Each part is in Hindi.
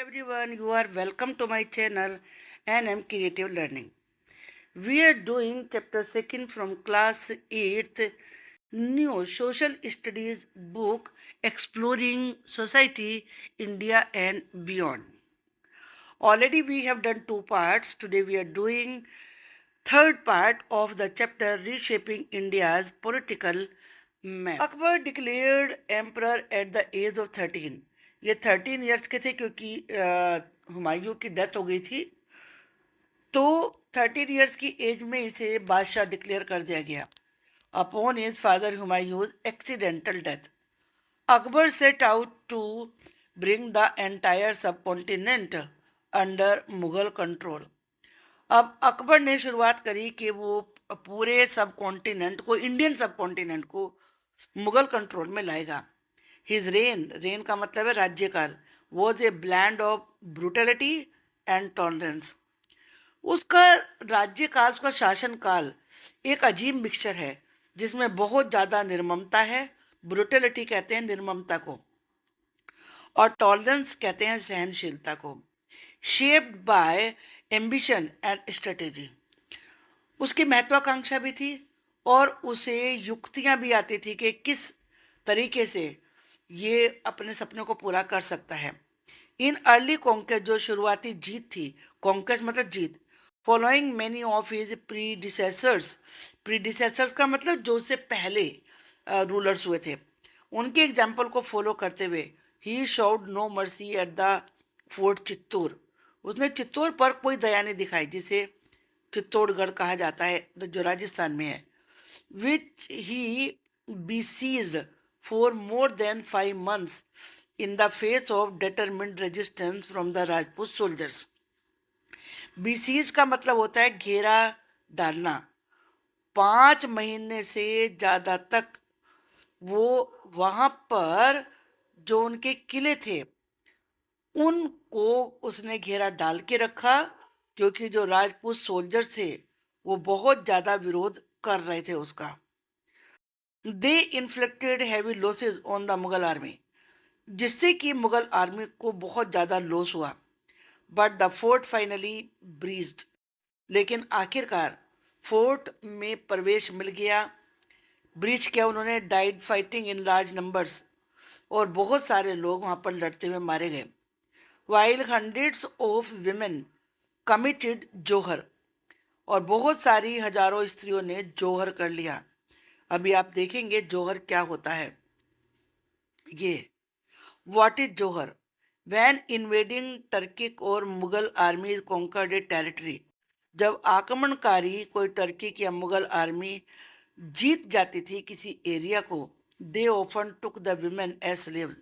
everyone, you are welcome to my channel and I'm Creative Learning. We are doing chapter 2nd from class 8th new social studies book exploring society, India and beyond. Already we have done two parts. Today we are doing third part of the chapter reshaping India's political map. Akbar declared emperor at the age of 13. ये 13 ईयर्स के थे क्योंकि हुमायूं की डेथ हो गई थी, तो 13 ईयर्स की एज में इसे बादशाह डिक्लेयर कर दिया गया upon his father Humayun's accidental death. Akbar set out to bring the entire subcontinent under Mughal control. अब अकबर ने शुरुआत करी कि वो पूरे सब कॉन्टिनेंट को, इंडियन सब कॉन्टिनेंट को मुगल कंट्रोल में लाएगा. हिज रेन का मतलब है राज्यकाल, was a blend of brutality and tolerance. उसका राज्यकाल, उसका शासनकाल एक अजीब मिक्सचर है जिसमें बहुत ज़्यादा निर्ममता है. ब्रूटलिटी कहते हैं निर्ममता को, और टॉलरेंस कहते हैं सहनशीलता को. Shaped by ambition and strategy. उसकी महत्वाकांक्षा भी थी और उसे युक्तियां भी आती थी कि किस तरीके से ये अपने सपने को पूरा कर सकता है. इन अर्ली कॉन्केस्ट, जो शुरुआती जीत थी, कॉन्केस्ट मतलब जीत, following many of his predecessors का मतलब जो उससे पहले रूलर्स हुए थे, उनके एग्जाम्पल को फॉलो करते हुए ही showed no mercy at the fort Chittor. उसने चित्तौड़ पर कोई दया नहीं दिखाई, जिसे चित्तौड़गढ़ कहा जाता है जो राजस्थान में है. विच ही besieged for more than 5 months in the face of determined resistance from the Rajput soldiers. besiege का मतलब होता है घेरा डालना. 5 महीने से ज़्यादा तक वो वहाँ पर जो उनके किले थे उनको उसने घेरा डाल के रखा, क्योंकि जो राजपूत सोल्जर थे वो बहुत ज़्यादा विरोध कर रहे थे उसका. They inflicted heavy losses on the Mughal army, जिससे कि मुगल आर्मी को बहुत ज़्यादा लॉस हुआ. But the fort finally breached, लेकिन आखिरकार फोर्ट में प्रवेश मिल गया. ब्रीच किया उन्होंने. Died fighting in large numbers, और बहुत सारे लोग वहाँ पर लड़ते हुए मारे गए. While hundreds of women committed jauhar, और बहुत सारी हजारों स्त्रियों ने जोहर कर लिया. अभी आप देखेंगे जोहर क्या होता है. ये what is Johar? When invading Turkic और मुगल आर्मी कॉन्कर्ड ए टेरिटरी, जब आक्रमणकारी कोई टर्की या मुगल आर्मी जीत जाती थी किसी एरिया को, they often took the women as slaves,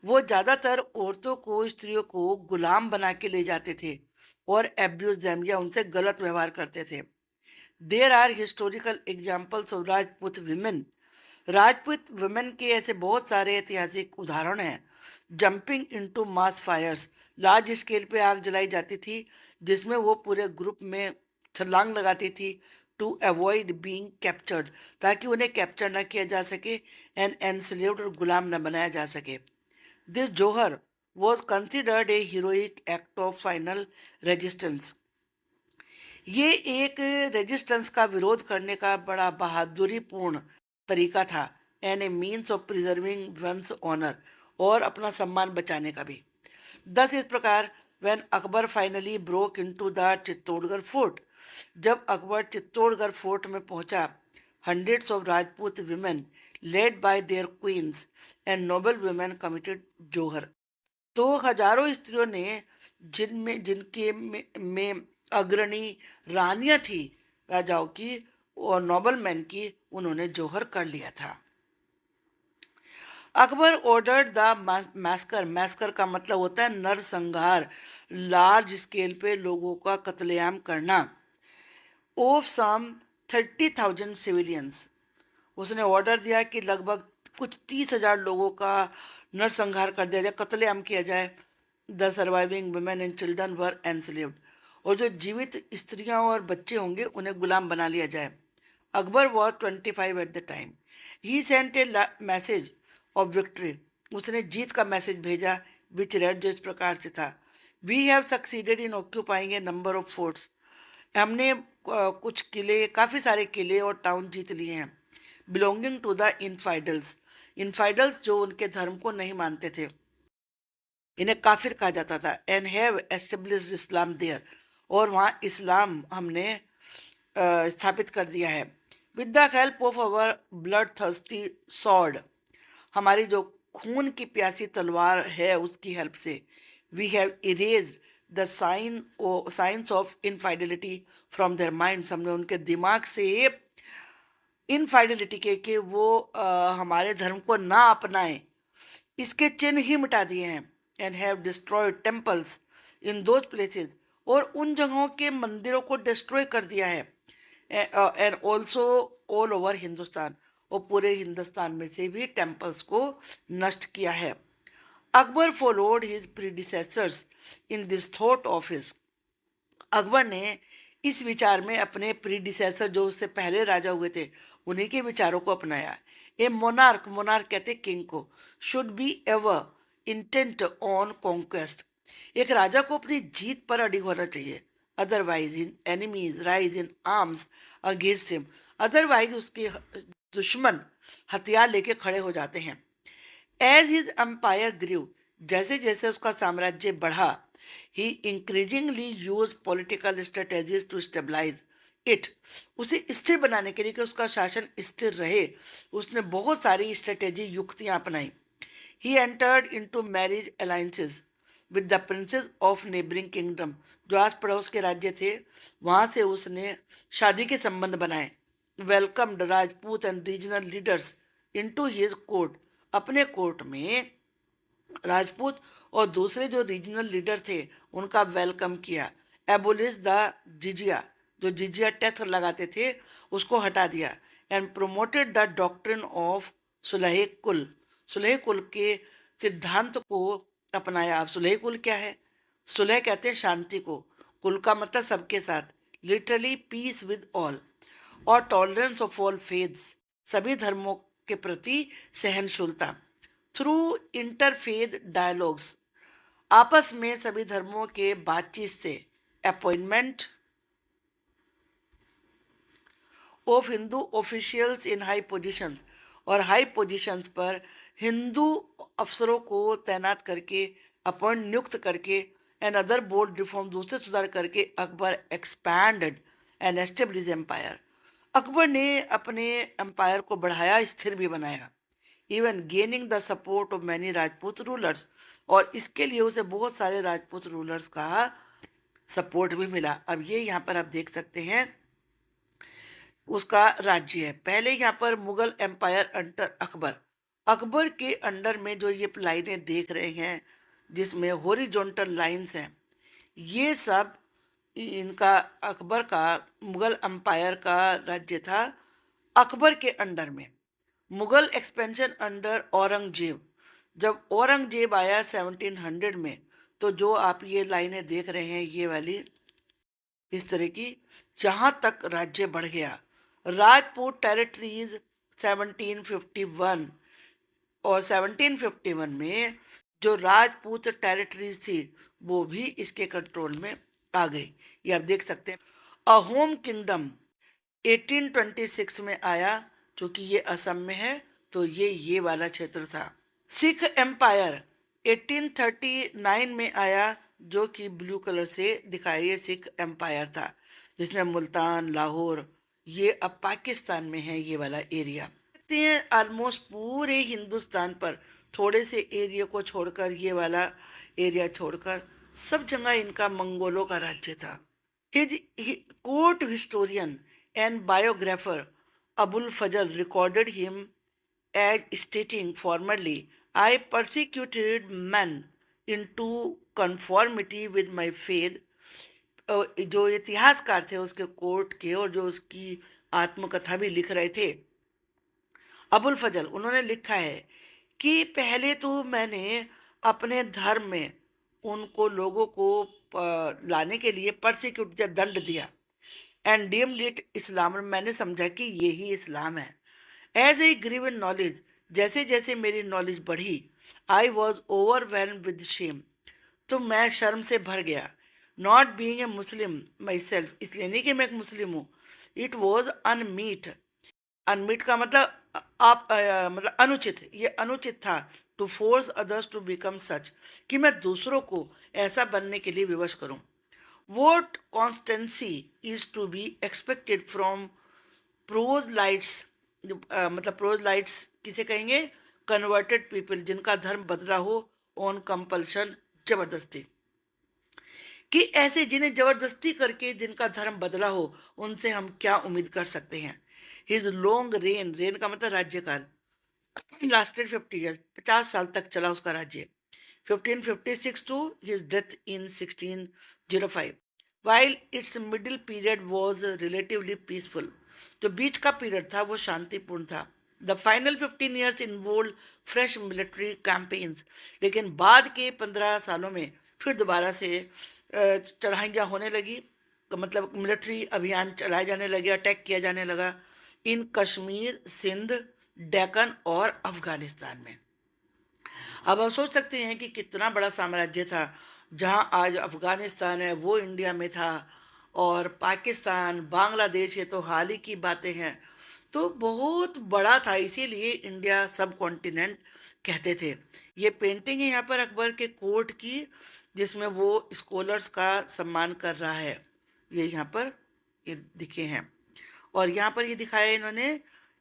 वो ज़्यादातर औरतों को, स्त्रियों को गुलाम बना के ले जाते थे और एब्यूज देम, या उनसे गलत व्यवहार करते थे. There are historical examples of Rajput women. Rajput women के ऐसे बहुत सारे ऐतिहासिक उदाहरण हैं. Jumping into mass fires, large scale पे आग जलाई जाती थी जिसमें वो पूरे ग्रुप में छलांग लगाती थी. टू अवॉइड बीइंग कैप्चर्ड, ताकि उन्हें कैप्चर न किया जा सके, एंड एनस्लेव्ड, और गुलाम न बनाया जा सके. This Johar was considered a heroic act of final resistance. ये एक रेजिस्टेंस का विरोध करने का बड़ा बहादुरीपूर्ण तरीका था. And a means of preserving one's honour, और अपना सम्मान बचाने का भी. दस इस प्रकार when Akbar finally broke into the Chittorgarh fort, जब अकबर चित्तौड़गढ़ फोर्ट में पहुंचा, hundreds of Rajput women led by their queens and noble women committed jauhar, तो हजारों स्त्रियों ने, जिनके में अग्रणी रानियां थी राजाओं की और नोबल मैन की, उन्होंने जोहर कर लिया था. अकबर ऑर्डर्ड द मैस्कर का मतलब होता है नरसंहार, लार्ज स्केल पे लोगों का कत्लेआम करना. ऑफ सम 30,000 सिविलियंस, उसने ऑर्डर दिया कि लगभग कुछ 30,000 लोगों का नरसंहार कर दिया जाए, कत्लेआम किया जाए. The surviving women and children were enslaved, और जो जीवित स्त्रियां और बच्चे होंगे उन्हें गुलाम बना लिया जाए. Akbar was 25 at the time. He sent a message of victory, उसने जीत का मैसेज भेजा. विच रेड, जो इस प्रकार से था: we have succeeded in occupying a number of forts. हमने कुछ किले, काफ़ी सारे किले और टाउन जीत लिए हैं। बिलोंगिंग टू द इनफाइडल्स, इनफाइडल्स जो उनके धर्म को नहीं मानते थे, इन्हें काफिर कहा जाता था। And have established Islam there, और वहाँ इस्लाम हमने स्थापित कर दिया है। With the help of our blood thirsty sword, हमारी जो खून की प्यासी तलवार है उसकी हेल्प से, we have erase the science of infidelity from their minds, हमने उनके दिमाग से इनफाइडेलिटी के कि वो हमारे धर्म को ना अपनाएं, इसके चिन्ह ही मिटा दिए हैं। And have destroyed temples in those places, और उन जगहों के मंदिरों को डिस्ट्रॉय कर दिया है। And also all over Hindustan, और पूरे हिंदुस्तान में से भी टेम्पल्स को नष्ट किया है। Akbar followed his predecessors in this thought of his, Akbar ने इस विचार में अपने प्रीडिसेसर जो उससे पहले राजा हुए थे उन्हीं के विचारों को अपनाया। ए मोनार्क, मोनार्क कहते किंग को, should be ever intent on conquest, एक राजा को अपनी जीत पर अडिग होना चाहिए। Otherwise in enemies rise in arms against him, otherwise उसके दुश्मन हथियार लेके खड़े हो जाते हैं। एज हिज एम्पायर ग्रू, जैसे जैसे उसका साम्राज्य बढ़ा, he increasingly used political strategies to stabilize it, उसे स्थिर बनाने के लिए कि उसका शासन स्थिर रहे, उसने बहुत सारी स्ट्रेटेजी युक्तियां अपनाई। he entered into marriage alliances with the princes of neighboring kingdom, जो आस पड़ोस के राज्य थे वहां से उसने शादी के संबंध बनाए। welcomed Rajput and regional leaders into his court, अपने कोर्ट में राजपूत और दूसरे जो रीजनल लीडर थे उनका वेलकम किया। एबोलिश द जिजिया, जो जिजिया टैक्स लगाते थे उसको हटा दिया। And promoted the doctrine of sulh kul, sulh कुल के सिद्धांत को अपनाया। अब सुलह कुल क्या है? सुलह कहते हैं शांति को, कुल का मतलब सबके साथ, लिटरली पीस विद ऑल, और टॉलरेंस ऑफ ऑल फेथ्स, सभी धर्मों के प्रति सहनशीलता। थ्रू इंटरफेथ डायलॉग्स, आपस में सभी धर्मों के बातचीत से, appointment of Hindu officials in high positions, और हाई पोजीशंस पर हिंदू अफसरों को तैनात करके, अपॉइंट नियुक्त करके, एंड अदर बोल्ड रिफॉर्म, दूसरे सुधार करके Akbar expanded and establish empire, Akbar ने अपने एम्पायर को बढ़ाया, स्थिर भी बनाया। Even gaining the support of many Rajput rulers, और इसके लिए उसे बहुत सारे राजपूत रूलर्स का सपोर्ट भी मिला। अब ये यहाँ पर आप देख सकते हैं उसका राज्य है। पहले यहाँ पर मुगल एम्पायर अंडर अकबर, अकबर के अंडर में जो ये लाइनें देख रहे हैं जिसमें हॉरिजॉन्टल लाइंस हैं, ये सब इनका अकबर का, मुगल एम्पायर का राज्य था अकबर के अंडर में। मुगल एक्सपेंशन अंडर औरंगजेब, जब औरंगजेब आया 1700 में, तो जो आप ये लाइनें देख रहे हैं ये वाली इस तरह की, जहां तक राज्य बढ़ गया। राजपूत टेरिटरीज 1751, और 1751 में जो राजपूत टेरिटरीज थी वो भी इसके कंट्रोल में आ गई। ये आप देख सकते हैं। अहोम किंगडम 1826 में आया, जो कि ये असम में है, तो ये वाला क्षेत्र था। सिख एम्पायर 1839 में आया, जो कि ब्लू कलर से दिखाया, ये सिख एम्पायर था जिसमें मुल्तान, लाहौर, ये अब पाकिस्तान में है ये वाला एरिया। देखते हैं ऑलमोस्ट पूरे हिंदुस्तान पर, थोड़े से एरिया को छोड़कर, ये वाला एरिया छोड़कर सब जगह इनका मंगोलों का राज्य था। His court historian and biographer Abul Fazl recorded him as stating formerly, I persecuted men into conformity with my faith। जो इतिहासकार थे उसके कोर्ट के और जो उसकी आत्मकथा भी लिख रहे थे अबुल फजल, उन्होंने लिखा है कि पहले तो मैंने अपने धर्म में उनको लोगों को लाने के लिए परसिक्यूट या दंड दिया, एंड डीम्ड इट इस्लाम, मैंने समझा कि यही इस्लाम है। As a grew in knowledge, जैसे जैसे मेरी नॉलेज बढ़ी, I was overwhelm with shame, तो मैं शर्म से भर गया। Not being a Muslim myself, इसलिए नहीं कि मैं एक मुस्लिम हूँ। It was अनमीट। अनमीट का मतलब आप मतलब अनुचित, ये अनुचित था। To force others to become such, कि मैं दूसरों को ऐसा बनने के लिए विवश करूं। What constancy is to be expected from proselytes. मतलब प्रोजलाइट्स किसे कहेंगे? कन्वर्टेड पीपल, जिनका धर्म बदला हो ऑन कंपल्शन, जबरदस्ती। कि ऐसे जिन्हें जबरदस्ती करके जिनका धर्म बदला हो, उनसे हम क्या उम्मीद कर सकते हैं। हिज लॉन्ग रेन, रेन का मतलब राज्यकाल, लास्टेड 50 years, 50 साल तक चला उसका राज्य। 1556 to his death in 1605, while its middle period was relatively peaceful, जो बीच का पीरियड था वो शांतिपूर्ण था। The final 15 years involve fresh military campaigns, लेकिन बाद के 15 सालों में फिर दोबारा से चढ़ाइयाँ होने लगी, मतलब मिलिट्री अभियान चलाए जाने लगे, अटैक किया जाने लगा इन कश्मीर, सिंध, डेक्कन और अफगानिस्तान में। अब आप सोच सकते हैं कि कितना बड़ा साम्राज्य था। जहां आज अफगानिस्तान है वो इंडिया में था, और पाकिस्तान, बांग्लादेश, ये तो हाल ही की बातें हैं। तो बहुत बड़ा था, इसीलिए इंडिया सब कॉन्टिनेंट कहते थे। ये पेंटिंग है यहाँ पर अकबर के कोर्ट की, जिसमें वो स्कॉलर्स का सम्मान कर रहा है। ये यहाँ पर ये दिखे हैं, और यहाँ पर ये दिखाया इन्होंने,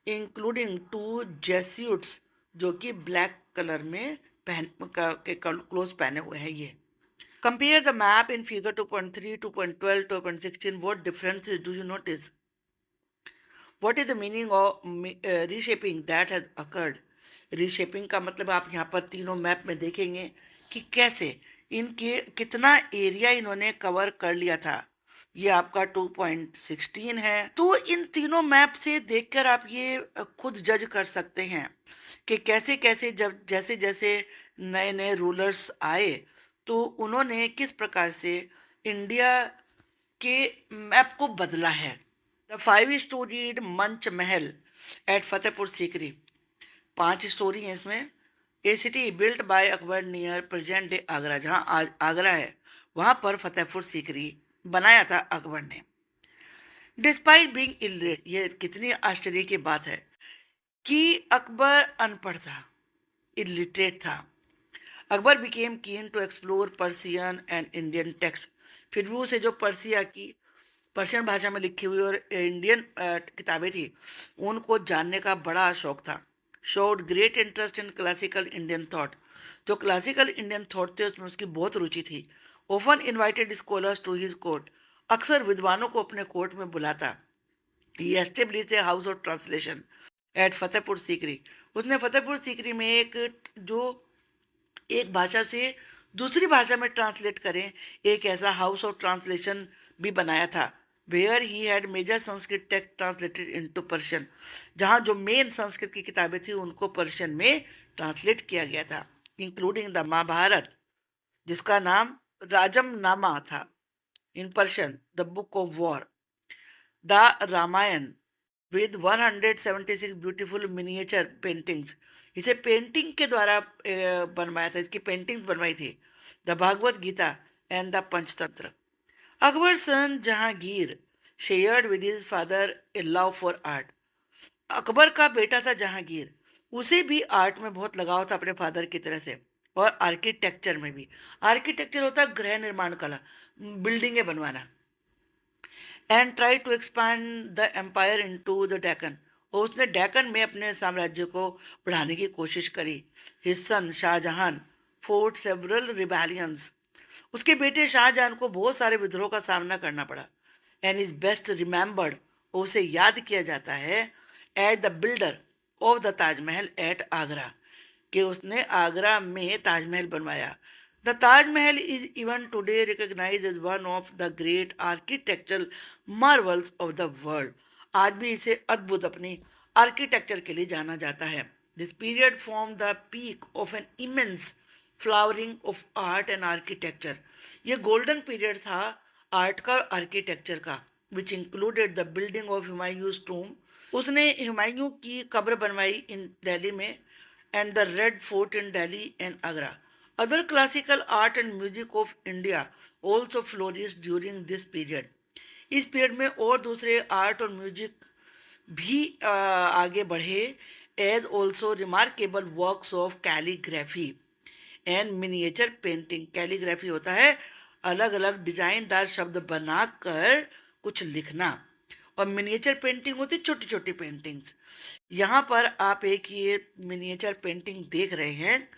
इंक्लूडिंग 2 जेस्यूट्स, जो कि ब्लैक कलर में के क्लोथ पहने हुए हैं ये। Compare the map in figure 2.3, 2.12, 2.16. What differences do you notice? What is the meaning of reshaping that has occurred? Reshaping का मतलब आप यहाँ पर तीनों मैप में देखेंगे कि कैसे इनके कितना एरिया इन्होंने कवर कर लिया था। ये आपका 2.16 है। तो इन तीनों मैप से देखकर आप ये खुद जज कर सकते हैं कि कैसे कैसे जब जैसे जैसे नए नए रूलर्स आए, तो उन्होंने किस प्रकार से इंडिया के मैप को बदला है। द 5 स्टोरीड मंच महल एट फतेहपुर सीकरी, 5 स्टोरी हैं इसमें। A city built by Akbar near present day Agra, जहाँ आज आगरा है वहाँ पर फतेहपुर सीकरी बनाया था अकबर ने। डिस्पाइट बीइंग इलिटरेट, ये कितनी आश्चर्य की बात है कि अकबर अनपढ़ था, इलिटरेट था। Akbar became keen to explore Persian and Indian text, फिर भी उसे जो पर्शियन भाषा में लिखी हुई और इंडियन किताबें थी, उनको जानने का बड़ा शौक था। Showed great interest in classical Indian thought, जो क्लासिकल इंडियन थॉट थे उसमें उसकी बहुत रुचि थी। Often invited scholars to his court, अक्सर विद्वानों को अपने कोर्ट में बुलाता। He establish a house of translation at Fatehpur Sikri, उसने फतेहपुर सीकरी में जो एक भाषा से दूसरी भाषा में ट्रांसलेट करें, एक ऐसा हाउस ऑफ ट्रांसलेशन भी बनाया था। Where he had major Sanskrit text translated into Persian, जहाँ जो मेन संस्कृत की किताबें थी उनको पर्शियन में ट्रांसलेट किया गया था, इंक्लूडिंग द महाभारत, जिसका नाम राजम नामा था in Persian, the book of war, the Ramayana with 176 beautiful miniature paintings, इसे पेंटिंग के द्वारा बनवाया था, इसकी पेंटिंग्स बनवाई थी। The Bhagavad Gita and the Panchatantra. Akbar son Jahangir shared with his father a love for art, Akbar का बेटा था जहांगीर, उसे भी आर्ट में बहुत लगाव था अपने फादर की तरह से, और आर्किटेक्चर में भी। आर्किटेक्चर होता है गृह निर्माण कला, बिल्डिंगें बनवाना। And try to expand the empire into the Deccan, और उसने डेक्कन में अपने साम्राज्य को बढ़ाने की कोशिश करी। His son Shahjahan fought several rebellions, उसके बेटे शाहजहां को बहुत सारे विद्रोह का सामना करना पड़ा। एंड इज बेस्ट रिमेंबर्ड, उसे याद किया जाता है as the builder of the Taj Mahal at Agra, कि उसने आगरा में ताजमहल बनवाया। The Taj Mahal is even today recognised as one of the great architectural marvels of the world, आज भी इसे अद्भुत अपनी आर्किटेक्चर के लिए जाना जाता है। This period form the peak of an immense flowering of art and architecture, ये गोल्डन पीरियड था आर्ट का और आर्किटेक्चर का, which included the building of Humayun's tomb, उसने हुमायूं की कब्र बनवाई इन दिल्ली में, and the red fort in Delhi and Agra, Other classical art and music of India also flourished during this period. इस पीरियड में और दूसरे आर्ट और म्यूजिक भी आगे बढ़े, as also remarkable works of calligraphy and miniature painting. Calligraphy होता है अलग अलग डिजाइनदार शब्द बनाकर कुछ लिखना, और मिनिएचर पेंटिंग होती छोटी छोटी पेंटिंग्स। यहाँ पर आप एक ये मिनिएचर पेंटिंग देख रहे हैं,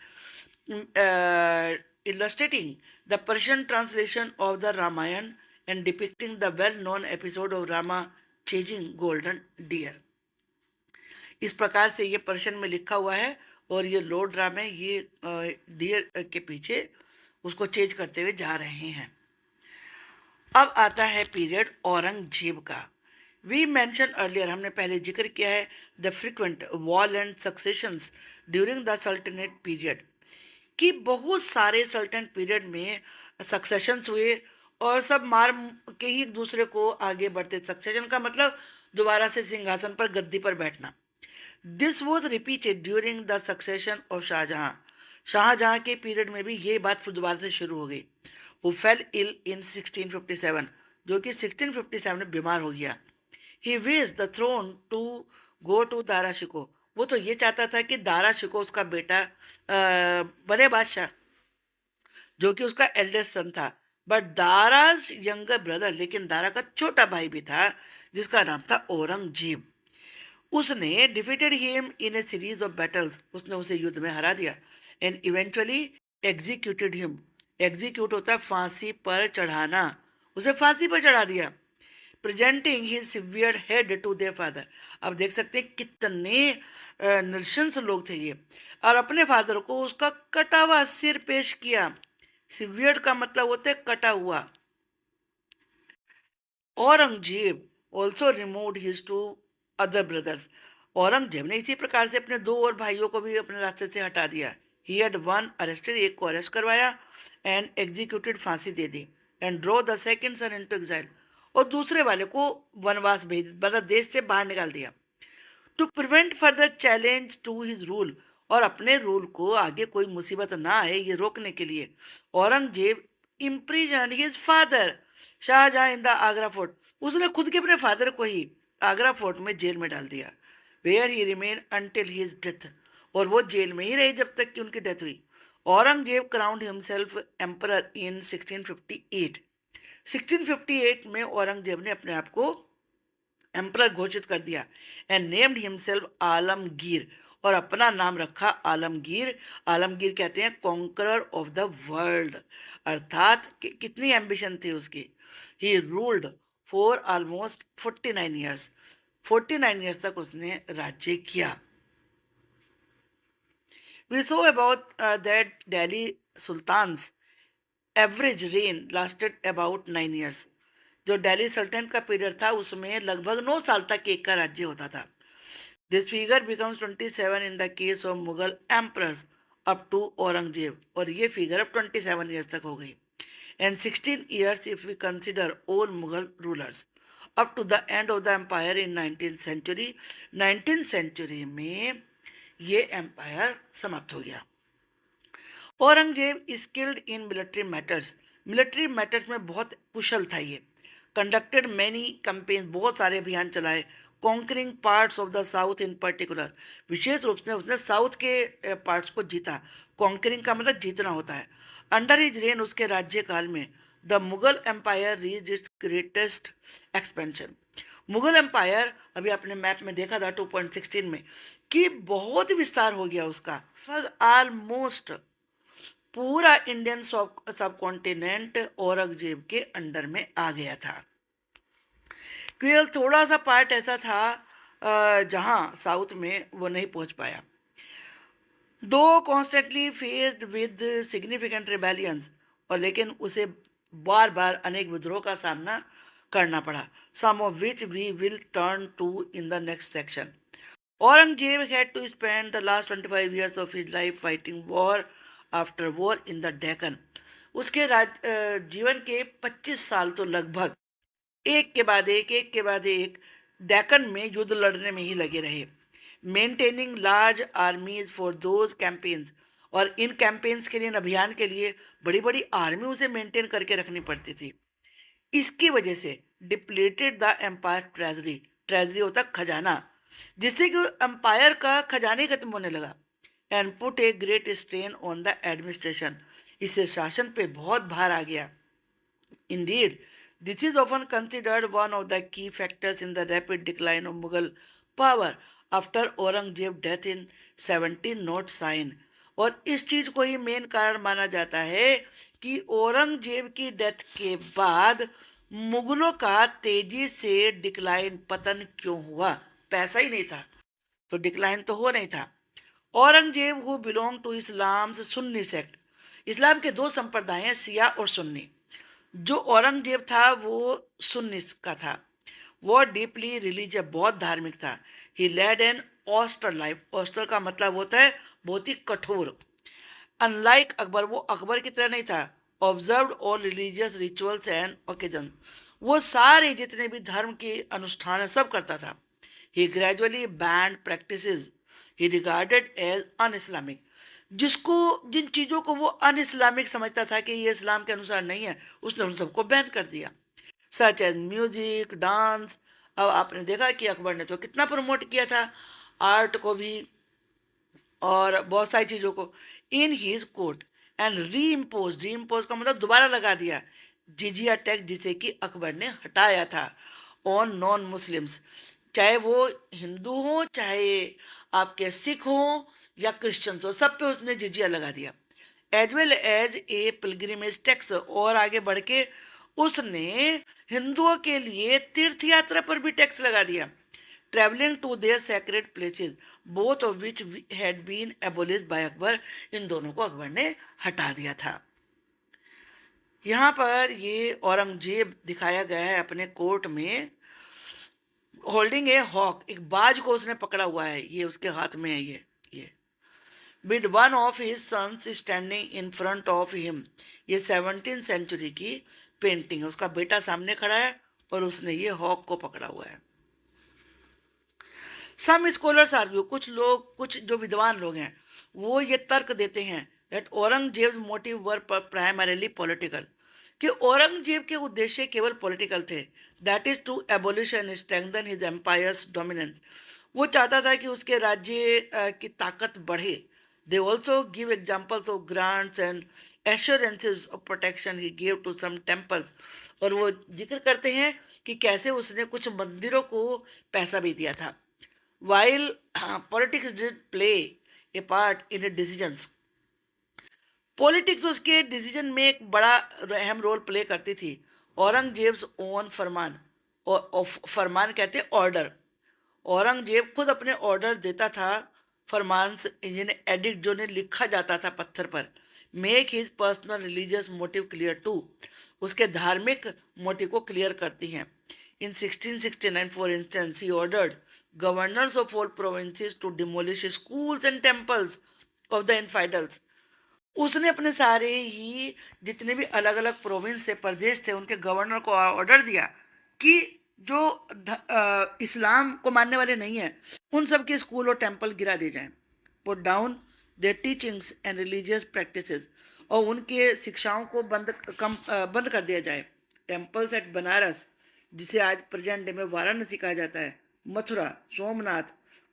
illustrating the Persian translation of the Ramayana and depicting the well-known episode of Rama chasing golden deer। इस प्रकार से ये पर्शियन में लिखा हुआ है, और ये लॉर्ड राम है, ये डियर के पीछे उसको चेज करते हुए जा रहे हैं। अब आता है पीरियड औरंगजेब का। वी मेंशन अर्लियर, हमने पहले जिक्र किया है, the frequent wall and successions during the sultanate period, कि बहुत सारे सल्टनेट पीरियड में सक्सेशंस हुए और सब मार के ही एक दूसरे को आगे बढ़ते। सक्सेशन का मतलब दोबारा से सिंहासन पर, गद्दी पर बैठना। This was repeated during the succession of Shahjahan. Shahjahan के पीरियड में भी ये बात फिर दोबारा से शुरू हो गई। वो फेल इल इन 1657, जो कि 1657 में बीमार हो गया। He wish the throne to go to Dara Shikoh, वो तो ये चाहता था कि दारा शिको उसका बेटा बने बादशाह, जो कि उसका एल्डेस्ट सन था। बट दाराज यंगर ब्रदर, लेकिन दारा का छोटा भाई भी था जिसका नाम था औरंगजेब। उसने defeated him in A series of battles, उसने उसे युद्ध में हरा दिया। And eventually executed him, execute होता है फांसी पर चढ़ाना, उसे फांसी पर चढ़ा दिया। Presenting his severed head to their father. अब देख सकते हैं कितने नृशंस लोग थे ये, और अपने फादर को उसका कटा हुआ सिर पेश किया। सिवियर का मतलब होता है कटा हुआ। Aurangzeb also removed his two other brothers, Aurangzeb ने इसी प्रकार से अपने दो और भाइयों को भी अपने रास्ते से हटा दिया। ही हैड वन अरेस्टेड, एक को अरेस्ट करवाया, एंड एग्जीक्यूटेड, फांसी दे दी, and draw the second son into exile, और दूसरे वाले को वनवास भेज, मतलब देश से बाहर निकाल दिया। To prevent further challenge to his rule, और अपने रूल को आगे कोई मुसीबत ना आए ये रोकने के लिए Aurangzeb imprison his father Shahjahan in the Agra fort, उसने खुद के अपने फादर को ही आगरा फोर्ट में जेल में डाल दिया। Where he remain until his death, और वो जेल में ही रहे जब तक कि उनकी डेथ हुई। औरंगजेब क्राउंड हिमसेल्फ एम्परर इन 1658। 1658 में औरंगजेब ने अपने आप को एम्परर घोषित कर दिया। एंड नेम्ड हिमसेल्फ आलमगीर, और अपना नाम रखा आलमगीर। आलमगीर कहते हैं कॉन्करर ऑफ द वर्ल्ड, अर्थात कितनी एम्बिशन थी उसकी। He ruled for almost 49 years, 49 years तक उसने राज्य किया। We saw about that Delhi Sultan's average reign lasted about 9 years। जो दिल्ली सल्तनत का पीरियड था उसमें लगभग 9 साल तक एक का राज्य होता था। This figure becomes 27 in the case of Mughal emperors up to Aurangzeb, और ये फिगर अब 27 ईयर्स तक हो गई। And 16 years if we consider all Mughal rulers up to the end of the empire in 19th century. 19th century में ये एम्पायर समाप्त हो गया। Aurangzeb skilled in military matters, military matters में बहुत कुशल था ये। कंडक्टेड मैनी कैंपेन, बहुत सारे अभियान चलाए। Conquering parts of the south in particular, विशेष रूप से उसने साउथ के पार्ट्स को जीता। कॉन्करिंग का मतलब जीतना होता है। अंडर हिज रेन, उसके राज्यकाल में, the Mughal empire reach its greatest expansion. Mughal empire, अभी आपने मैप में देखा था 2.16 में, कि बहुत विस्तार हो गया उसका। ऑलमोस्ट पूरा इंडियन सब कॉन्टिनेंट औरंगजेब के अंडर में आ गया था। केवल थोड़ा सा पार्ट ऐसा था जहां साउथ में वो नहीं पहुंच पाया। दो constantly faced with significant rebellions, और लेकिन उसे बार बार अनेक विद्रोह का सामना करना पड़ा। Some of which we will turn to in the next section. Aurangzeb had to spend the last 25 years of his life fighting war after war in the Deccan. उसके जीवन के 25 साल तो लगभग एक के बाद एक डेक्कन में युद्ध लड़ने में ही लगे रहे। Maintaining large आर्मीज for those campaigns, और इन कैंपेन्स के लिए, इन अभियान के लिए बड़ी बड़ी आर्मी उसे मेंटेन करके रखनी पड़ती थी। इसकी वजह से depleted the empire treasury, treasury होता खजाना, जिससे कि एम्पायर का खजाना ही खत्म होने लगा। And put a great strain on the administration, इससे शासन पे बहुत भार आ गया। Indeed, this is often considered one of the key factors in the rapid decline of Mughal power after Aurangzeb death in 1709। और इस चीज को ही मेन कारण माना जाता है कि औरंगजेब की डेथ के बाद मुगलों का तेजी से डिक्लाइन, पतन क्यों हुआ। पैसा ही नहीं था तो डिक्लाइन तो हो नहीं था। Aurangzeb who belong to Islam Sunni sect, इस्लाम के दो संप्रदाय हैं, शिया और सुन्नी। जो औरंगजेब था वो सुन्नी का था, वो डीपली रिलीजियस, बहुत धार्मिक था। He led an austere life, austere का मतलब होता है बहुत ही कठोर। अनलाइक अकबर, वो अकबर की तरह नहीं था। Observe all religious rituals and occasion, वो सारे जितने भी धर्म के अनुष्ठान है सब करता था। He gradually banned practices he regarded as un Islamic, जिसको, जिन चीज़ों को वो अन इस्लामिक समझता था कि ये इस्लाम के अनुसार नहीं है, उसने उन सबको बैन कर दिया। Such as music, dance. अब आपने देखा कि अकबर ने तो कितना प्रमोट किया था आर्ट को भी और बहुत सारी चीज़ों को। In his court and re impose का मतलब दोबारा लगा दिया जिजिया टैक्स, जिसे कि अकबर ने हटाया था ऑन नॉन मुस्लिम्स, चाहे वो हिंदू हो, चाहे आपके सिख हो या क्रिश्चियंस हो, सब पे उसने जिजिया लगा दिया। As well as a pilgrimage tax, और आगे बढ़ के उसने हिंदुओं के लिए तीर्थ यात्रा पर भी टैक्स लगा दिया। Travelling to their sacred places, both of which had been abolish by Akbar, इन दोनों को अकबर ने हटा दिया था। यहाँ पर ये औरंगजेब दिखाया गया है अपने कोर्ट में होल्डिंग ए हॉक, एक बाज को उसने पकड़ा हुआ है, ये उसके हाथ में है ये with one of his sons standing in front of him, ये 17th सेंचुरी की पेंटिंग है, उसका बेटा सामने खड़ा है और उसने ये हॉक को पकड़ा हुआ है। सम स्कॉलर्स आर्ग्यू, कुछ लोग, कुछ जो विद्वान लोग हैं वो ये तर्क देते हैं that Aurangzeb motive were primarily political, कि औरंगजेब के उद्देश्य केवल पॉलिटिकल थे। That is to abolish and strengthen his empire's dominance, वो चाहता था कि उसके राज्य की ताकत बढ़े। They also give examples of grants and assurances of protection he give to some temples, और वो जिक्र करते हैं कि कैसे उसने कुछ मंदिरों को पैसा भी दिया था। while politics did play a part in the decisions, politics उसके डिसीजन में एक बड़ा अहम रोल प्ले करती थी। औरंगजेब्स ओन फरमान, और फरमान कहते ऑर्डर, औरंगजेब खुद अपने ऑर्डर देता था, फरमान जिन्हें एडिक्ट जो ने लिखा जाता था पत्थर पर। Make his personal religious motive clear too, उसके धार्मिक मोटिव को क्लियर करती हैं। In 1669 for instance he ordered governors of all provinces to demolish schools and temples of the infidels, उसने अपने सारे ही जितने भी अलग अलग प्रोविंस थे, प्रदेश थे, उनके गवर्नर को ऑर्डर दिया कि जो इस्लाम को मानने वाले नहीं हैं उन सब के स्कूल और टेम्पल गिरा दिए जाएं। Put down their teachings and religious practices, और उनके शिक्षाओं को बंद कर दिया जाए। टेम्पल्स एट बनारस, जिसे आज प्रेजेंट डे में वाराणसी कहा जाता है, Mathura, Somnath,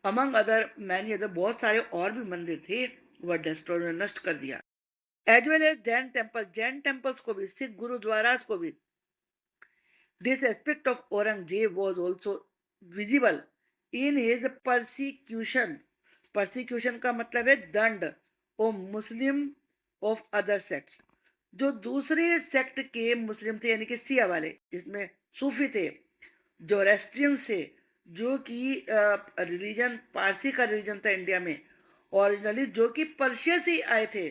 among other many other, बहुत सारे और भी मंदिर थे, वह डिस्ट्रॉय, नष्ट कर दिया। As well as Jain temple, Jain temples को भी, सिख गुरुद्वारास को भी। This aspect of Aurangzeb was also visible in his persecution, persecution का मतलब है दंड, of Muslim of other sects, जो दूसरे सेक्ट के मुस्लिम थे, यानी कि सिया वाले, जिसमें सूफी थे, जोरेस्ट्रियन से, जो कि रिलीजन पारसी का रिलीजन था इंडिया में ओरिजिनली, जो कि पर्शिया से आए थे,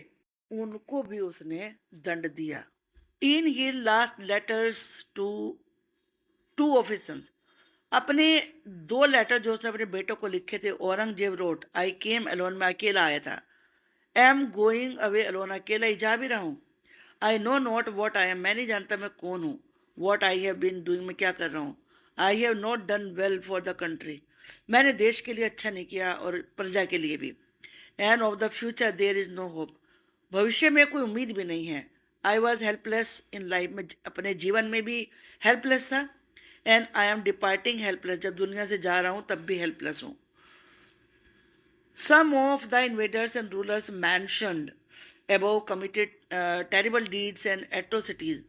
उनको भी उसने दंड दिया। In he last letters to two officers, अपने 2 लेटर जो उसने अपने बेटों को लिखे थे, औरंगजेब रोट, आई केम अलोन, मैं अकेला आया था। एम गोइंग अवे अलोन, अकेला ही जा भी रहा हूँ। I know not what I am, मैं नहीं जानता मैं कौन हूँ। What I have been doing, मैं क्या कर रहा हूँ। I have not done well for the country, मैंने देश के लिए अच्छा नहीं किया और प्रजा के लिए भी। And of the future there is no hope, भविष्य में कोई उम्मीद भी नहीं है। I was helpless in life, में अपने जीवन में भी हेल्पलेस था, and I am departing helpless, जब दुनिया से जा रहा हूँ तब भी हेल्पलेस हूँ। Some of the invaders and rulers mentioned above committed terrible deeds and atrocities,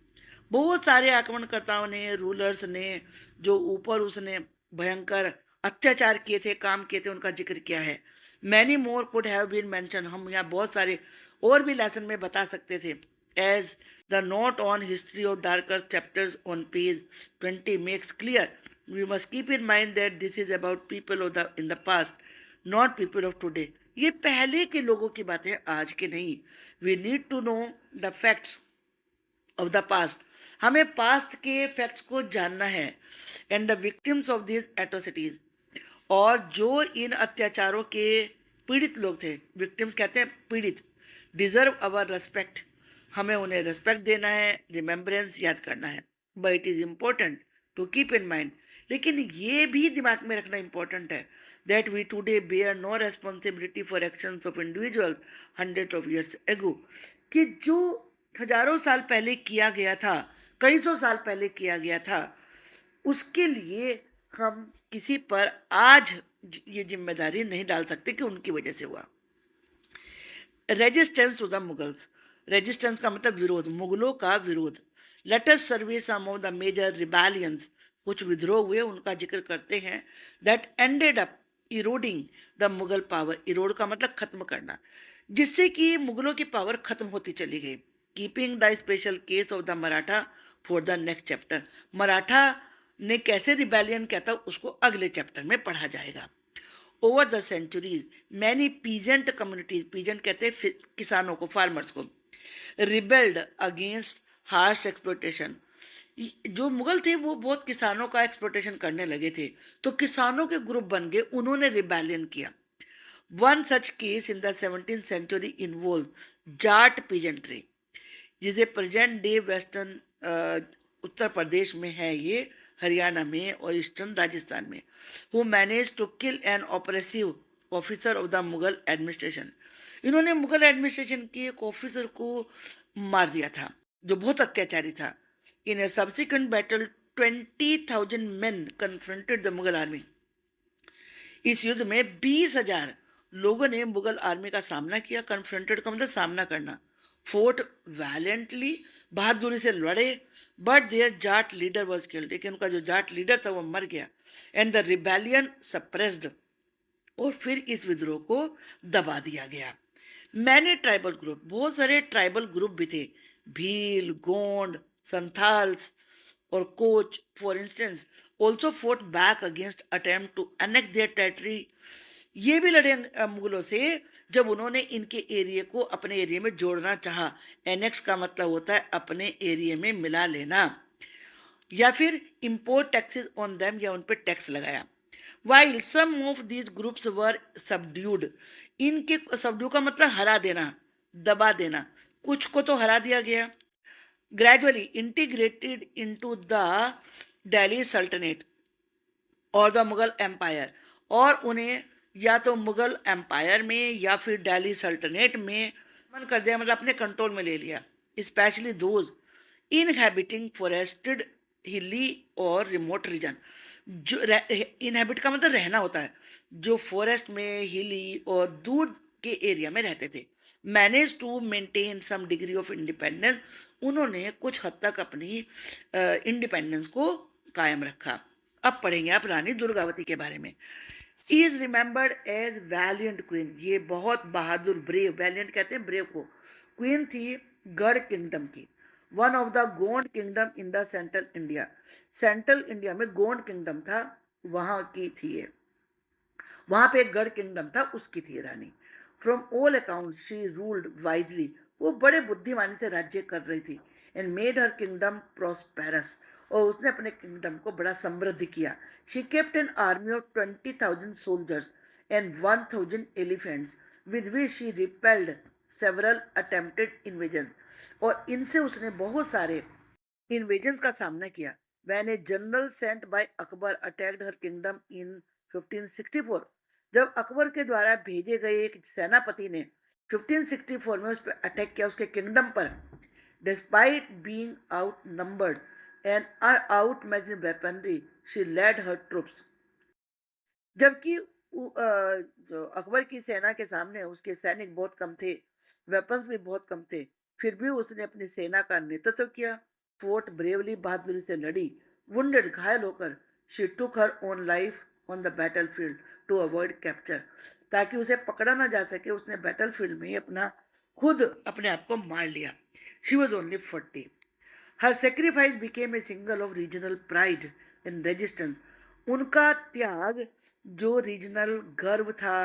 बहुत सारे आक्रमणकर्ताओं ने, रूलर्स ने, जो ऊपर उसने भयंकर अत्याचार किए थे, काम किए थे, उनका जिक्र किया है। Many more could have been mention, हम यहाँ बहुत सारे और भी लेसन में बता सकते थे। As the note on history of darker chapters on page 20 makes clear, we must keep in mind that this is about people of the in the past, not people of today. ये पहले के लोगों की बातें, आज के नहीं। We need to know the facts of the past, हमें पास्ट के फैक्ट्स को जानना है। And the victims of this atrocities, और जो इन अत्याचारों के पीड़ित लोग थे, विक्टिम्स कहते हैं पीड़ित, डिजर्व अवर रेस्पेक्ट, हमें उन्हें रेस्पेक्ट देना है, रिमेम्बरेंस याद करना है। But it is important to keep in mind, लेकिन ये भी दिमाग में रखना इम्पोर्टेंट है, that we today bear no responsibility for actions of individuals hundred of years ago, कि जो हजारों साल पहले किया गया था, कई सौ साल पहले किया गया था, उसके लिए हम किसी पर आज ये जिम्मेदारी नहीं डाल सकते कि उनकी वजह से हुआ। Resistance to the Mughals, resistance का मतलब विरोध, मुगलों का विरोध। Let us survey some of the major rebellions, कुछ विद्रोह हुए, उनका जिक्र करते हैं। That ended up eroding the Mughal power, erode का मतलब खत्म करना, जिससे कि मुगलों की पावर खत्म होती चली गई। Keeping the special case of the Maratha for the next chapter, Maratha ने कैसे रिबेलियन किया था उसको अगले चैप्टर में पढ़ा जाएगा। Over the centuries many peasant communities, peasant कहते हैं किसानों को, फार्मर्स को, रिबेल्ड अगेंस्ट हार्श एक्सप्लोटेशन, जो मुगल थे वो बहुत किसानों का एक्सप्लोटेशन करने लगे थे, तो किसानों के ग्रुप बन गए, उन्होंने रिबेलियन किया। One such case in the 17th century involve Jat peasantry, जिसे present day western Uttar Pradesh में है, ये हरियाणा में और ईस्टर्न राजस्थान में, who manage to kill an oppressive officer of the Mughal administration, इन्होंने मुगल एडमिनिस्ट्रेशन के एक ऑफिसर को मार दिया था जो बहुत अत्याचारी था। In a subsequent battle 20,000 men confronted the Mughal army, इस युद्ध में 20,000 लोगों ने मुगल आर्मी का सामना किया। कन्फ्रंटेड का मतलब सामना करना। फोर्ट वैलेंटली, बहादुरी से लड़े, but their Jat leader was killed, लेकिन उनका जो जाट लीडर था वो मर गया। एंड द रिबेलियन सप्रेस्ड, और फिर इस विद्रोह को दबा दिया गया। मैंने ट्राइबल ग्रुप, बहुत सारे ट्राइबल ग्रुप भी थे, भील, गोंड, संथाल्स और Koch for instance also fought back against attempt to annex their territory, ये भी लड़े मुगलों से जब उन्होंने इनके एरिया को अपने एरिया में जोड़ना चाहा। एनेक्स का मतलब होता है अपने एरिया में मिला लेना, या फिर इम्पोर्ट टैक्सेस ऑन देम, या उन पर टैक्स लगाया। While some of these groups were subdued, इनके सबड्यू का मतलब हरा देना, दबा देना, कुछ को तो हरा दिया गया। Gradually integrated into the Delhi सल्तनत और द मुगल एम्पायर, और उन्हें या तो मुगल एम्पायर में या फिर दिल्ली सल्तनत में मन कर दिया, मतलब अपने कंट्रोल में ले लिया। स्पेशली दोज इनहैबिटिंग फॉरेस्टेड हिली और रिमोट रीजन, जो इनहैबिट का मतलब रहना होता है, जो फॉरेस्ट में, हिली और दूर के एरिया में रहते थे। Manage to maintain some degree of independence, उन्होंने कुछ हद तक अपनी इंडिपेंडेंस को कायम रखा। अब पढ़ेंगे आप रानी दुर्गावती के बारे में। Is remembered as valiant queen, ये बहुत बहादुर, ब्रेव, वैलियंट कहते हैं ब्रेव को, क्वीन थी गढ़ किंगडम की। One of the Gond kingdom in the central India, central India में गोंड किंगडम था, वहाँ की थी ये, वहाँ पे एक गढ़ किंगडम था, उसकी थी रानी। From all account she ruled wisely, वो बड़े बुद्धिमानी से राज्य कर रही थी। And made her kingdom prosperous, और उसने अपने किंगडम को बड़ा समृद्ध किया। She kept an army of 20,000 soldiers and 1,000 elephants with which she repelled several attempted invasion, और इनसे उसने बहुत सारे इन्वेजन्स का सामना किया। When a general sent by Akbar attacked her kingdom in 1564, जब अकबर के द्वारा भेजे गए एक सेनापति ने 1564 में उस पर अटैक किया, उसके किंगडम पर, despite being outnumbered and outmatched weaponry, she led her troops. जबकि जो अकबर की सेना के सामने उसके सैनिक बहुत कम थे, वेपन्स भी बहुत कम थे, फिर भी उसने अपनी सेना का नेतृत्व किया, फोर्ट ब्रेवली, बहादुरी से लड़ी, वुंडेड, घायल होकर, she took her own life on the battlefield to avoid capture, ताकि उसे पकड़ा ना जा सके, उसने बैटल फील्ड में ही खुद अपने आप को मार लिया। She was only 40। Her sacrifice became a single of regional pride in resistance. उनका त्याग जो रीजनल गर्व था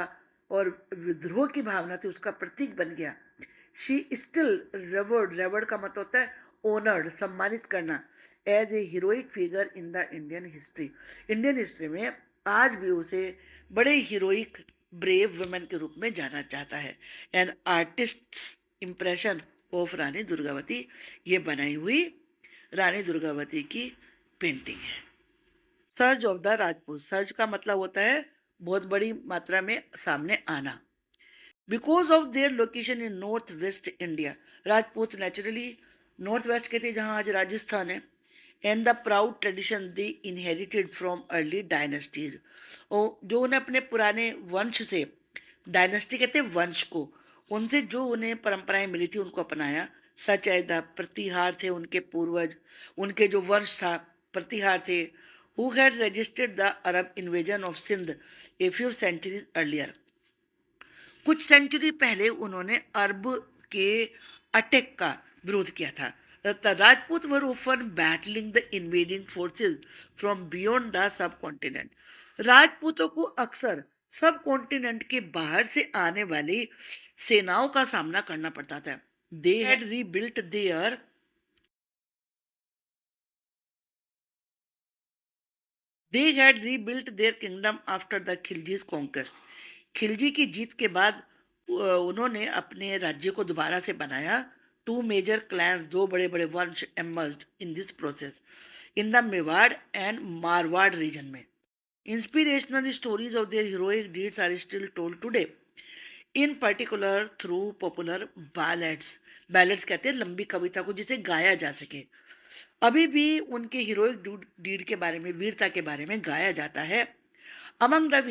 और विद्रोह की भावना थी, उसका प्रतीक बन गया। शी स्टिल रेवर्ड, रेवर्ड का मतलब होता है ऑनर्ड, सम्मानित करना, as a heroic figure in the Indian history. Indian history में आज भी उसे बड़े हीरोइक ब्रेव वुमेन के रूप में जाना जाता है। An artist impression of Rani Durgavati, ये बनाई हुई रानी दुर्गावती की पेंटिंग है। Surge of the Rajput, surge का मतलब होता है बहुत बड़ी मात्रा में सामने आना। Because of their location in north west India, Rajput naturally north west के थे, जहाँ आज राजस्थान है, and the proud tradition they inherited from early dynasties, और जो उन्हें अपने पुराने वंश से, डायनेस्टी कहते हैं वंश को, उनसे जो उन्हें परंपराएं मिली थी उनको अपनाया। सच एज द प्रतिहार थे उनके पूर्वज, उनके जो वंश था प्रतिहार थे, who had resisted the Arab invasion of Sindh a few centuries earlier, कुछ सेंचुरी पहले उन्होंने अरब के अटैक का विरोध किया था। The Rajput were often battling the invading forces from beyond the subcontinent, राजपूतों को अक्सर सब कॉन्टिनेंट के बाहर से आने वाली सेनाओं का सामना करना पड़ता था। They had rebuilt their kingdom after the Khiljis conquest, Khilji की जीत के बाद उन्होंने अपने राज्य को दोबारा से बनाया। टू मेजर क्लैंस, दो बड़े बड़े वंश emerged in this process in the Mewar and Marwar region में। Inspirational stories of their heroic deeds are still told today, in particular through popular ballads, ballads कहते हैं लंबी कविता को जिसे गाया जा सके। अभी भी उनके हीरोइक डीड के बारे में, वीरता के बारे में गाया जाता है। Among the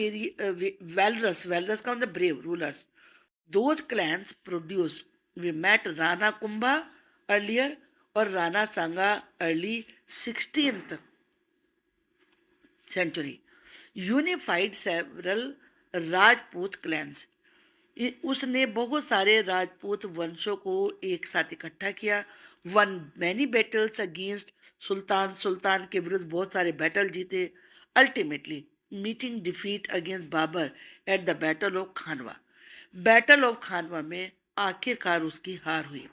valorous, valorous का मतलब brave rulers, those clans produced, we met Rana Kumbha earlier और राणा सांगा early 16th century, unified several Rajput clans, उसने बहुत सारे राजपूत वंशों को एक साथ इकट्ठा किया। Won many battles against sultan, सुल्तान के विरुद्ध बहुत सारे बैटल जीते। Ultimately meeting defeat against Babur at the battle of Khanwa, battle of Khanwa में आखिरकार उसकी हार हुई।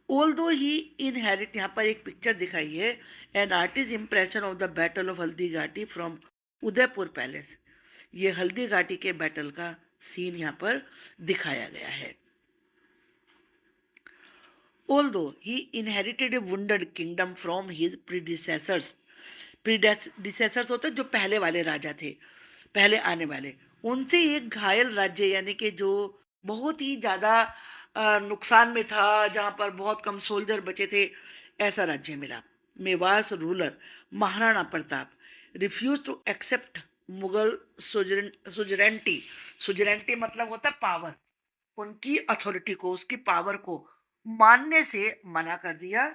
ऑल्दो ही इनहेरिट, यहाँ पर एक पिक्चर दिखाई है, an artist impression of the battle of Haldi Ghati from Udaipur palace, ये हल्दी घाटी के बैटल का सीन यहाँ पर दिखाया गया है। Although he inherited a wounded kingdom from his predecessors, predecessors होते जो पहले वाले राजा थे, पहले आने वाले, उनसे एक घायल राज्य, यानी कि जो बहुत ही ज़्यादा नुकसान में था, जहाँ पर बहुत कम सोल्जर बचे थे, ऐसा राज्य मिला। Mewar ruler Maharana Pratap refuse to accept Mughal suzerainty, suzerainty मतलब होता है पावर, उनकी अथॉरिटी को, उसकी पावर को मानने से मना कर दिया।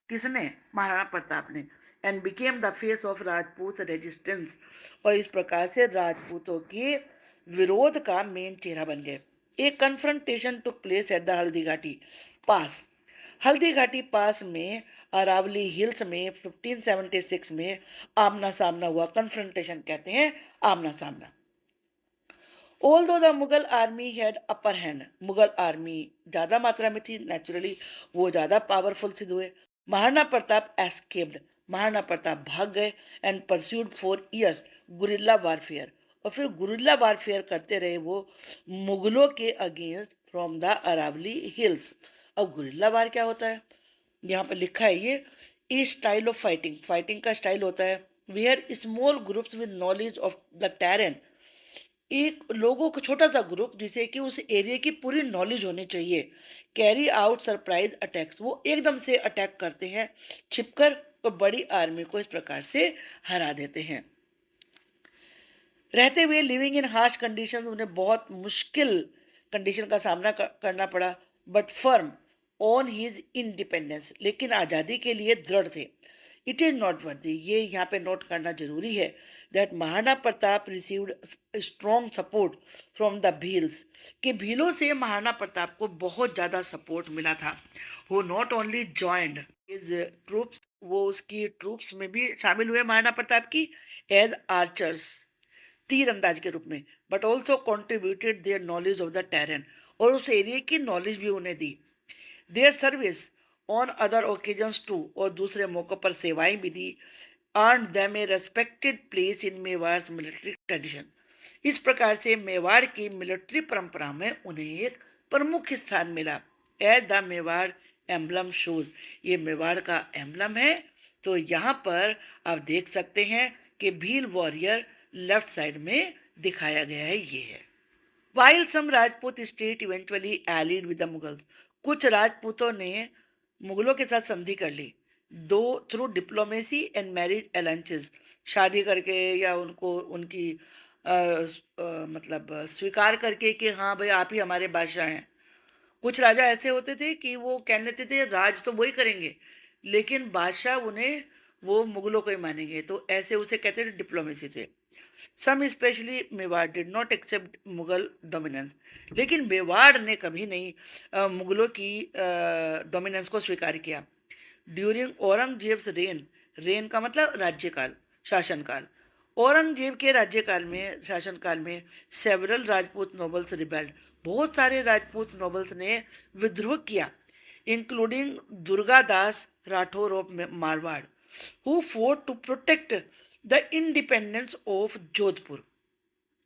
किसने? महाराणा प्रताप ने। And became the face of Rajput resistance, और इस प्रकार से राजपूतों के विरोध का मेन चेहरा बन गए। एक confrontation took place at the Haldi Ghati पास, हल्दी घाटी पास में अरावली हिल्स में 1576 में आमना सामना हुआ। कन्फ्रंटेशन कहते हैं आमना सामना। Although the Mughal army had upper hand, Mughal army ज़्यादा मात्रा में थी, नेचुरली वो ज़्यादा पावरफुल सिद्ध हुए। महाराणा प्रताप एस्केप्ड, महाराणा प्रताप भाग गए, and pursued for years guerrilla warfare, और फिर गुरिल्ला वारफेयर करते रहे वो मुगलों के against from the Aravalli hills. अब गुरिल्ला वार क्या होता है? यहाँ पर लिखा है ये इस स्टाइल ऑफ फाइटिंग, फाइटिंग का स्टाइल होता है where small groups with knowledge of the terrain एक लोगों का छोटा सा ग्रुप जिसे कि उस एरिया की पूरी नॉलेज होनी चाहिए, कैरी आउट सरप्राइज अटैक्स, वो एकदम से अटैक करते हैं छिपकर और बड़ी आर्मी को इस प्रकार से हरा देते हैं। रहते हुए लिविंग इन हार्श कंडीशन, उन्हें बहुत मुश्किल कंडीशन का सामना करना पड़ा, but firm on his independence, लेकिन आज़ादी के लिए दृढ़ थे। इट इज़ नॉट वर्दी, ये यहाँ पे नोट करना जरूरी है, that Maharana Pratap received strong support from the Bhils, कि भीलों से महाराणा प्रताप को बहुत ज़्यादा सपोर्ट मिला था। वो not only joined his troops, वो उसकी ट्रूप्स में भी शामिल हुए महाराणा प्रताप की, एज आर्चर्स, तीरंदाज के रूप में, but also contributed their knowledge of the terrain, और उस एरिया की नॉलेज भी उन्हें दी। Their service on other occasions too, और दूसरे मौक़ों पर सेवाएं भी दी, earn them a respected place in Mewar military tradition. इस प्रकार से मेवाड़ की मिलिट्री परंपरा में उन्हें एक प्रमुख स्थान मिला। As the Mewar emblem shows, ये मेवाड़ का एम्बलम है। तो यहाँ पर आप देख सकते हैं कि भील वॉरियर लेफ्ट साइड में दिखाया गया है, ये है। While some Rajput state eventually allied with the Mughals, कुछ राजपूतों ने मुगलों के साथ संधि कर ली, दो through diplomacy and marriage alliances, शादी करके या उनको उनकी मतलब स्वीकार करके कि हाँ भाई आप ही हमारे बादशाह हैं। कुछ राजा ऐसे होते थे कि वो कह लेते थे राज तो वही करेंगे, लेकिन बादशाह उन्हें वो मुगलों को ही मानेंगे, तो ऐसे उसे कहते थे डिप्लोमेसी से। Some specially Mewar did not accept Mughal dominance, लेकिन मेवाड़ ने कभी नहीं मुगलों की डोमिनेंस को स्वीकार किया। ड्यूरिंग औरंगजेब्स रेन, रेन का मतलब राज्यकाल, शासनकाल, औरंगजेब के राज्यकाल में, शासनकाल में, सेवरल राजपूत नोबल्स रिबेल्ड, बहुत सारे राजपूत नोबल्स ने विद्रोह किया, including Durgadas Rathore of Marwar, who fought to protect the independence of Jodhpur,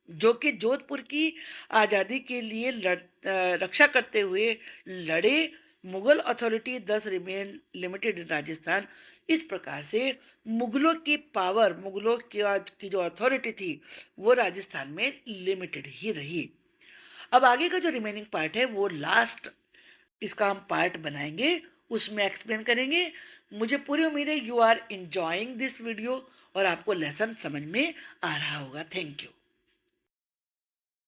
जो कि जोधपुर की आज़ादी के लिए रक्षा करते हुए लड़े। मुगल अथॉरिटी दस रिमेन लिमिटेड इन राजस्थान। इस प्रकार से मुगलों की पावर, मुगलों की जो अथॉरिटी थी वो राजस्थान में लिमिटेड ही रही। अब आगे का जो रिमेनिंग पार्ट है वो लास्ट, इसका हम पार्ट बनाएंगे, उसमें एक्सप्लेन करेंगे। मुझे पूरी उम्मीद है you are enjoying this video और आपको लेसन समझ में आ रहा होगा। Thank you.